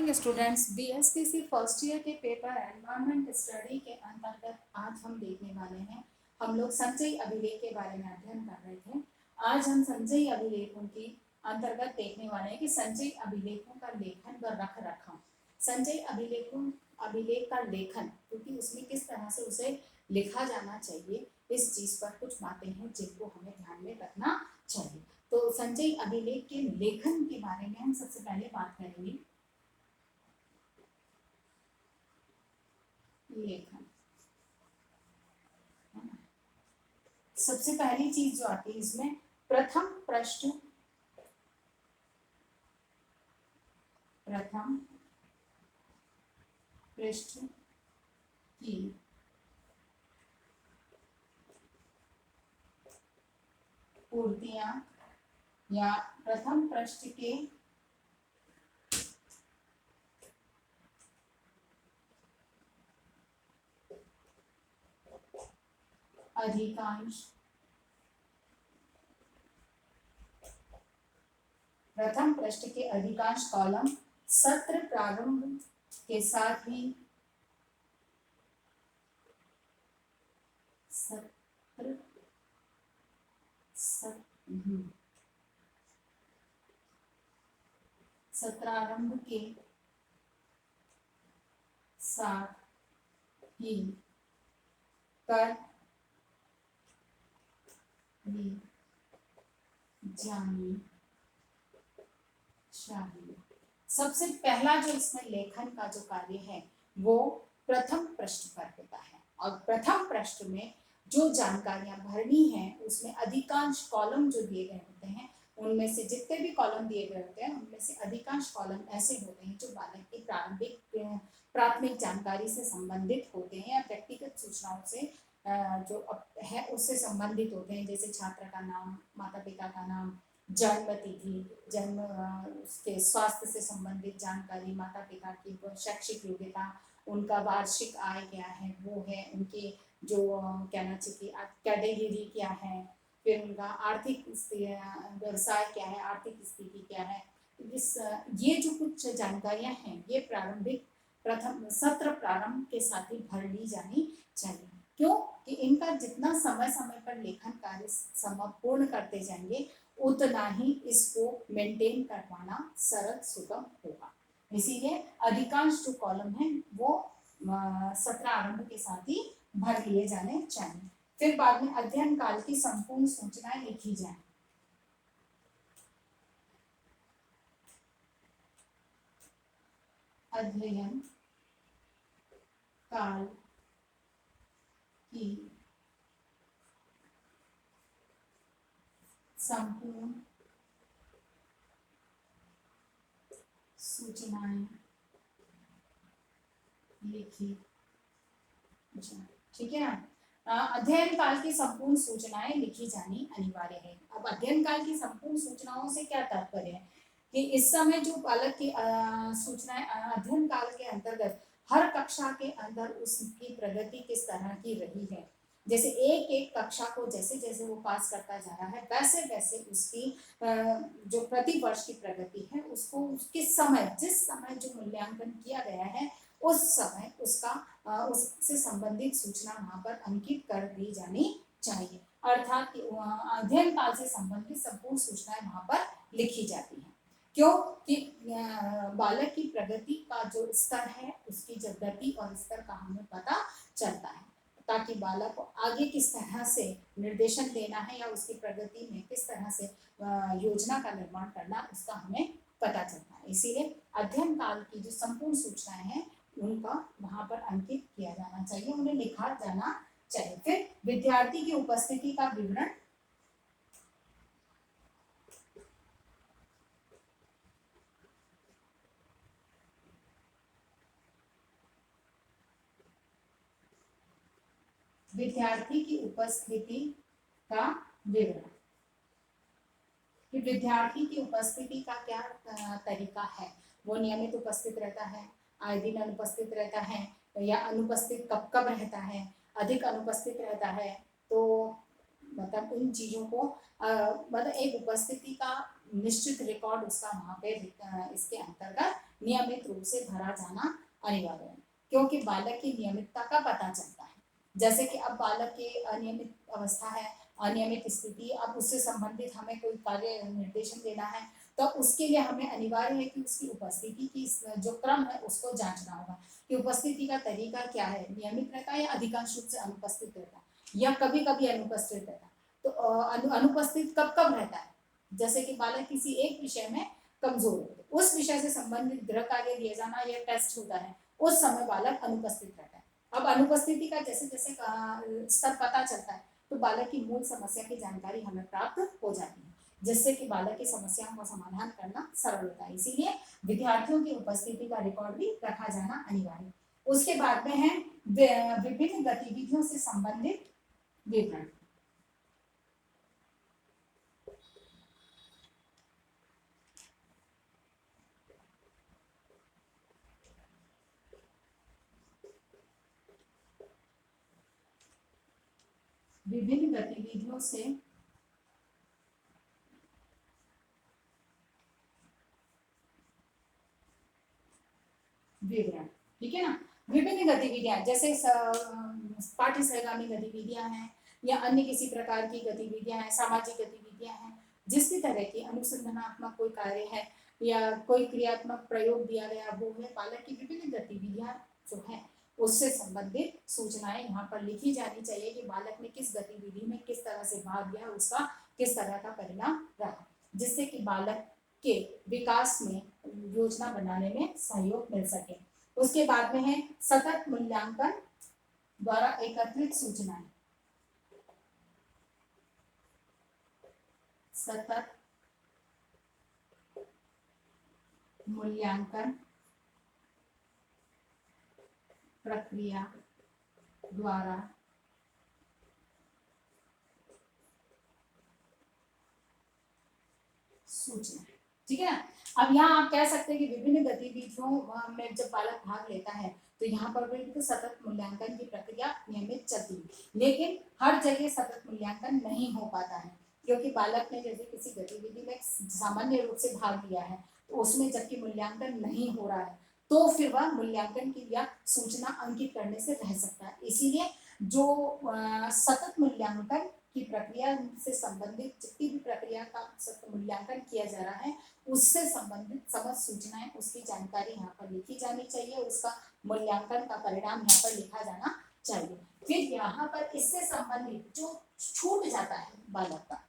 Morning students. BSTC first year के paper environment study के अंतर्गत आज हम देखने वाले हैं। हम लोग संचयी अभिलेख के बारे में अध्ययन कर रहे थे। आज हम संचयी अभिलेखों की अंतर्गत देखने वाले हैं कि संचयी अभिलेखों का लेखन व रख रखाव। संचयी अभिलेख का लेखन, क्योंकि उसमें किस तरह से उसे लिखा जाना चाहिए, इस चीज पर कुछ बातें हैं जिनको हमें ध्यान में रखना चाहिए। तो संचयी अभिलेख के लेखन के बारे में हम सबसे पहले बात करेंगे। लेखन, सबसे पहली चीज जो आती है इसमें प्रथम पृष्ठ की पूर्तियां या प्रथम पृष्ठ के अधिकांश प्रथम पृष्ठ के अधिकांश कॉलम सत्र प्रारंभ के साथ ही सत्रारंभ के साथ ही कर ली जानी चाहिए। सबसे पहला जो इसमें लेखन का जो कार्य है वो प्रथम पृष्ठ पर होता है, और प्रथम पृष्ठ में जो जानकारियां भरनी है उसमें अधिकांश कॉलम जो दिए गए होते हैं, उनमें से जितने भी कॉलम दिए गए होते हैं उनमें से अधिकांश कॉलम ऐसे होते हैं जो बालक की प्राथमिक जानकारी से संबंधित होते हैं या व्यक्तिगत सूचनाओं से जो है उससे संबंधित होते हैं। जैसे छात्र का नाम, माता पिता का नाम, जन्म तिथि, जन्म उसके स्वास्थ्य से संबंधित जानकारी, माता पिता की शैक्षिक योग्यता, उनका वार्षिक आय क्या है वो है, उनके जो कहना चाहिए कैटेगरी क्या है, फिर उनका आर्थिक व्यवसाय क्या है, आर्थिक स्थिति क्या है। इस ये जो कुछ जानकारियां हैं ये प्रारंभिक प्रथम सत्र प्रारंभ के साथ ही भर ली जानी चाहिए। क्यों कि इनका जितना समय समय पर लेखन कार्य पूर्ण करते जाएंगे उतना ही इसको मेंटेन करवाना सरल सुगम होगा। इसीलिए अधिकांश जो कॉलम है वो सत्र आरंभ के साथ ही भर लिए जाने चाहिए। फिर बाद में अध्ययन काल की संपूर्ण सूचनाएं लिखी जाए। अध्ययन काल की संपूर्ण सूचनाएं लिखी जाए। ठीक है ना। अध्ययन काल की संपूर्ण सूचनाएं लिखी जानी अनिवार्य है। अब अध्ययन काल की संपूर्ण सूचनाओं से क्या तात्पर्य है कि इस समय जो बालक की सूचनाएं अध्ययन काल के अंतर्गत हर कक्षा के अंदर उसकी प्रगति किस तरह की रही है। जैसे एक एक कक्षा को जैसे जैसे वो पास करता जा रहा है वैसे वैसे उसकी जो प्रति वर्ष की प्रगति है उसको उसके समय जिस समय जो मूल्यांकन किया गया है उस समय उसका उससे संबंधित सूचना वहां पर अंकित कर दी जानी चाहिए। अर्थात अध्ययन काल से संबंधित संपूर्ण सूचनाएं वहां पर लिखी जाती हैं। क्यों कि बालक की प्रगति का जो स्तर है उसकी जब गति और स्तर का हमें पता चलता है, ताकि बालक को आगे किस तरह से निर्देशन देना है या उसकी प्रगति में किस तरह से योजना का निर्माण करना उसका हमें पता चलता है। इसीलिए अध्ययन काल की जो संपूर्ण सूचनाएं हैं उनका वहां पर अंकित किया जाना चाहिए, उन्हें लिखा जाना चाहिए। फिर विद्यार्थी की उपस्थिति का विवरण, विद्यार्थी की उपस्थिति का विवरण कि विद्यार्थी की उपस्थिति का क्या तरीका है। वो नियमित उपस्थित रहता है, आए दिन अनुपस्थित रहता है, या अनुपस्थित कब कब रहता है, अधिक अनुपस्थित रहता है। तो मतलब उन चीज़ों को मतलब एक उपस्थिति का निश्चित रिकॉर्ड उसका वहाँ पे इसके अंतर्गत नियमित रूप से भरा जाना अनिवार्य है, क्योंकि बालक की नियमितता का पता चलता है। जैसे कि अब बालक की अनियमित अवस्था है, अनियमित स्थिति, अब उससे संबंधित हमें कोई कार्य निर्देशन देना है, तो उसके लिए हमें अनिवार्य है कि उसकी उपस्थिति की जो क्रम है उसको जांचना होगा कि उपस्थिति का तरीका क्या है, नियमित रहता है या अधिकांश रूप से अनुपस्थित रहता है या कभी कभी अनुपस्थित रहता है। तो अनुपस्थित कब कब रहता है, जैसे कि बालक किसी एक विषय में कमजोर हो, उस विषय से संबंधित गृह कार्य दिया जाना या टेस्ट होता है, उस समय बालक अनुपस्थित रहता है। अब अनुपस्थिति का जैसे जैसे स्तर पता चलता है तो बालक की मूल समस्या की जानकारी हमें प्राप्त हो जाती है, जिससे कि बालक की समस्याओं का समाधान करना सरल होता है। इसीलिए विद्यार्थियों की उपस्थिति का रिकॉर्ड भी रखा जाना अनिवार्य है। उसके बाद में है विभिन्न गतिविधियों से संबंधित विवरण। विभिन्न गतिविधियों से विवरण, ठीक है ना। विभिन्न गतिविधियां जैसे पाठ्य सहगामी गतिविधियां हैं या अन्य किसी प्रकार की गतिविधियां हैं, सामाजिक गतिविधियां हैं, जिस भी तरह की अनुसंधानात्मक कोई कार्य है या कोई क्रियात्मक प्रयोग दिया गया वो है, बालक की विभिन्न गतिविधियां जो है उससे संबंधित सूचनाएं यहाँ पर लिखी जानी चाहिए कि बालक ने किस गतिविधि में किस तरह से भाग लिया, उसका किस तरह का परिणाम रहा, जिससे कि बालक के विकास में योजना बनाने में सहयोग मिल सके। उसके बाद में है सतत मूल्यांकन द्वारा एकत्रित सूचनाएं। सतत मूल्यांकन प्रक्रिया द्वारा सूचना, ठीक है ना। अब यहाँ आप कह सकते हैं कि विभिन्न गतिविधियों में जब बालक भाग लेता है तो यहाँ पर भी तो सतत मूल्यांकन की प्रक्रिया नियमित चलती है, लेकिन हर जगह सतत मूल्यांकन नहीं हो पाता है, क्योंकि बालक ने जैसे किसी गतिविधि में सामान्य रूप से भाग लिया है तो उसमें जबकि मूल्यांकन नहीं हो रहा है तो फिर वह मूल्यांकन की या सूचना अंकित करने से रह सकता है। इसीलिए जो सतत मूल्यांकन की प्रक्रिया से संबंधित जितनी भी प्रक्रिया का मूल्यांकन किया जा रहा है उससे संबंधित समस्त सूचनाएं, उसकी जानकारी यहाँ पर लिखी जानी चाहिए, उसका मूल्यांकन का परिणाम यहाँ पर लिखा जाना चाहिए। फिर यहाँ पर इससे संबंधित जो छूट जाता है बालक का,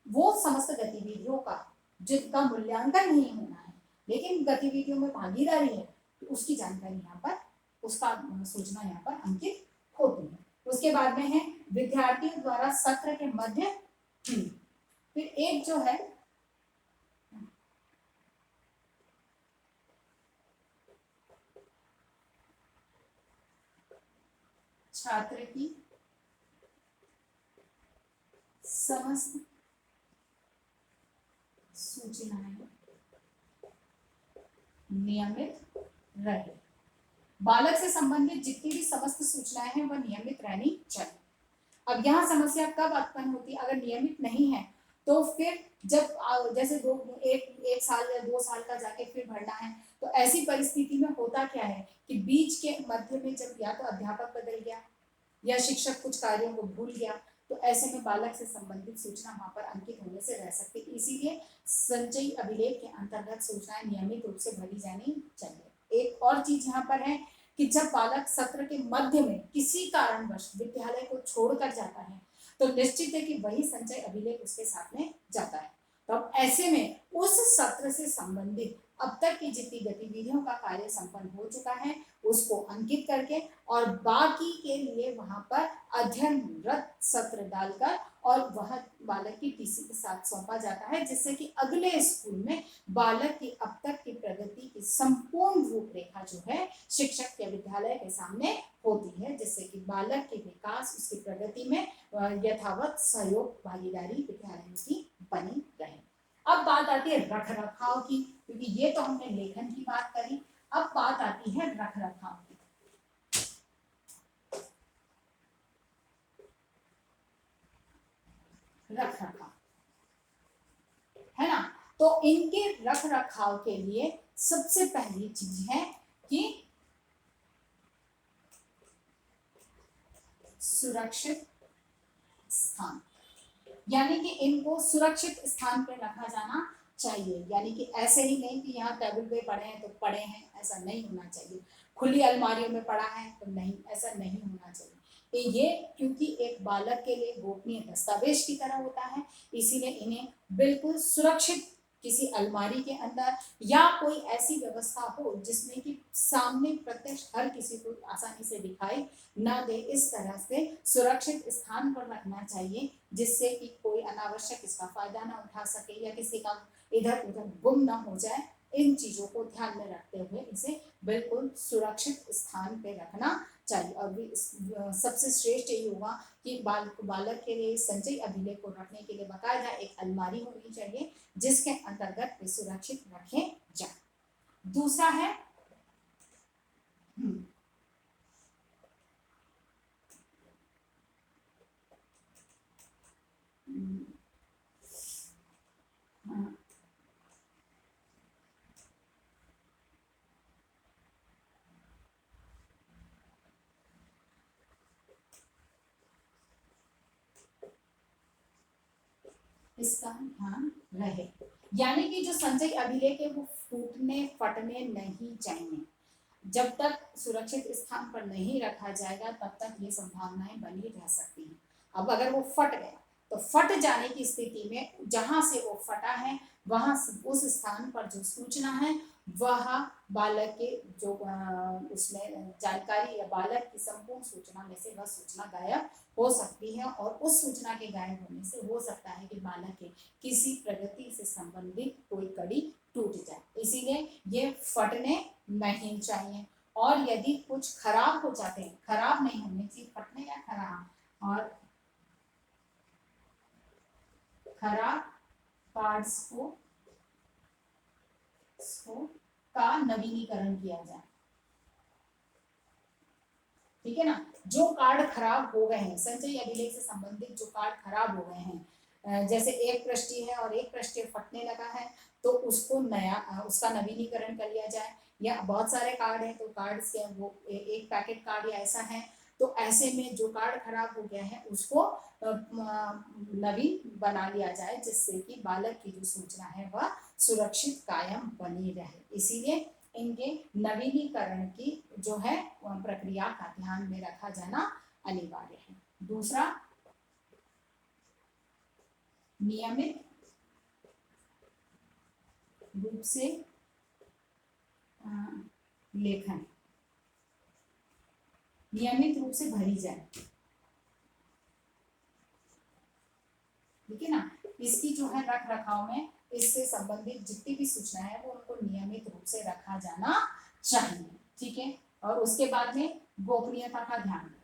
वो समस्त गतिविधियों का जिनका मूल्यांकन नहीं होना है लेकिन गतिविधियों में भागीदारी है, तो उसकी जानकारी यहाँ पर, उसका सूचना यहाँ पर अंकित होती है। उसके बाद में है विद्यार्थियों द्वारा सत्र के मध्य फिर एक जो है छात्र की समस्त सूचनाएं नियमित रहे। बालक से संबंधित जितनी भी समस्त सूचनाएं हैं वह नियमित रहनी चाहिए। अब यहाँ समस्या कब उत्पन्न होती है, अगर नियमित नहीं है तो फिर जब जैसे एक साल या 2 साल का जाके फिर भरना है तो ऐसी परिस्थिति में होता क्या है कि बीच के मध्य में जब या तो अध्यापक बदल गया या शिक्षक कुछ कार्यों को भूल गया तो ऐसे में बालक से संबंधित सूचना वहां पर अंकित होने से रह सकती है। इसीलिए संचयी अभिलेख के अंतर्गत सूचनाएं नियमित रूप से भरी जानी चाहिए। एक और चीज यहाँ पर है कि जब बालक सत्र के मध्य में किसी कारणवश विद्यालय को छोड़कर जाता है तो निश्चित है कि वही संचय अभिलेख उसके साथ में जाता है। तो अब ऐसे में उस सत्र से संबंधित अब तक की जितनी गतिविधियों का कार्य संपन्न हो चुका है उसको अंकित करके और बाकी के लिए वहां पर अध्ययनरत सत्र डालकर और वह बालक की टीसी के साथ सौंपा जाता है, जिससे कि अगले स्कूल में बालक की अब तक की प्रगति की संपूर्ण रूपरेखा जो है शिक्षक या विद्यालय के सामने होती है, जिससे कि बालक के विकास, उसकी प्रगति में यथावत सहयोग भागीदारी विद्यालय की बनी रहे। अब बात आती है रख रखाव की, क्योंकि ये तो हमने लेखन की बात करी, अब बात आती है रख रखाव की। रख रखाव है ना। तो इनके रख रखाव के लिए सबसे पहली चीज है कि सुरक्षित स्थान, यानी कि इनको सुरक्षित स्थान पर रखा जाना चाहिए। यानी कि ऐसे ही नहीं कि यहाँ टेबल पे पड़े हैं तो पड़े हैं, ऐसा नहीं होना चाहिए। खुली अलमारियों में पड़ा है तो नहीं, ऐसा नहीं होना चाहिए। ये क्योंकि एक बालक के लिए गोपनीय दस्तावेज की तरह होता है, इसीलिए इन्हें बिल्कुल सुरक्षित किसी अलमारी के अंदर या कोई ऐसी व्यवस्था हो जिसमें कि सामने प्रत्यक्ष हर किसी को आसानी से दिखाई न दे, इस तरह से सुरक्षित स्थान पर रखना चाहिए, जिससे कि कोई अनावश्यक इसका फायदा ना उठा सके या किसी का इधर उधर गुम ना हो जाए। इन चीजों को ध्यान में रखते हुए इसे बिल्कुल सुरक्षित स्थान पे रखना चाहिए। और भी सबसे श्रेष्ठ यही होगा कि बालक के लिए संचयी अभिलेख को रखने के लिए बाकायदा एक अलमारी होनी चाहिए जिसके अंतर्गत वे सुरक्षित रखे जाए। दूसरा है इसका ध्यान रहे, यानी कि जो संचयी अभिलेख है वो फूटने फटने नहीं चाहिए। जब तक सुरक्षित स्थान पर नहीं रखा जाएगा तब तक ये संभावनाएं बनी रह सकती हैं। अब अगर वो फट गया तो फट जाने की स्थिति में जहां से वो फटा है वहां उस स्थान पर जो सूचना है वह बालक के जो उसमें जानकारी या बालक की संपूर्ण सूचना में से वह सूचना गायब हो सकती है, और उस सूचना के गायब होने से हो सकता है कि बालक के किसी प्रगति से संबंधित कोई कड़ी टूट जाए। इसीलिए ये फटने नहीं चाहिए। और यदि कुछ खराब हो जाते हैं, खराब नहीं होने चाहिए, फटने या खराब, और खराब कार्ड्स को का नवीनीकरण किया जाए। ठीक है ना, जो कार्ड खराब हो गए हैं, संचयी अभिलेख से संबंधित जो कार्ड खराब हो गए हैं, जैसे एक पृष्ठीय है और एक पृष्ठीय फटने लगा है तो उसको नया उसका नवीनीकरण कर लिया जाए। या बहुत सारे कार्ड हैं तो कार्ड से वो एक पैकेट कार्ड या ऐसा है, तो ऐसे में जो कार्ड खराब हो गया है उसको नवीन बना लिया जाए, जिससे कि बालक की जो सूचना है वह सुरक्षित कायम बनी रहे। इसीलिए इनके नवीनीकरण की जो है प्रक्रिया का ध्यान में रखा जाना अनिवार्य है। दूसरा, नियमित रूप से लेखन नियमित रूप से भरी जाए। ठीक है ना, इसकी जो है रख रखाव में इससे संबंधित जितनी भी सूचना है वो उनको नियमित रूप से रखा जाना चाहिए। ठीक है, और उसके बाद में गोपनीयता का ध्यान,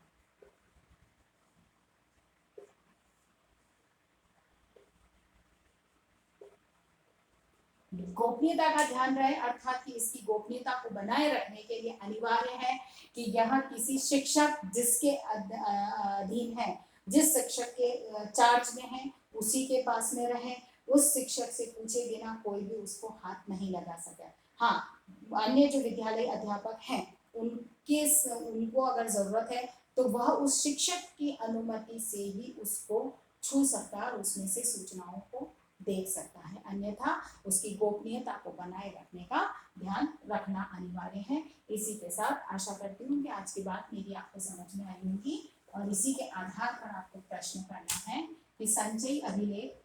गोपनीयता का ध्यान रहे, अर्थात कि इसकी गोपनीयता को बनाए रखने के लिए अनिवार्य है कि यह किसी शिक्षक जिसके अधीन है, जिस शिक्षक के चार्ज में है उसी के पास में रहे। उस शिक्षक से पूछे बिना कोई भी उसको हाथ नहीं लगा सके। हाँ, अन्य जो विद्यालय अध्यापक हैं उनको अगर जरूरत है तो वह उस शिक्षक की अनुमति से ही उसको छू सकता है और उसमें से सूचनाओं को देख सकता है, अन्यथा उसकी गोपनीयता को बनाए रखने का ध्यान रखना अनिवार्य है। इसी के साथ आशा करती हूँ कि आज की बात मेरी आपको समझ में आई होगी, और इसी के आधार पर आपको प्रश्न करना है कि संचयी अभिलेख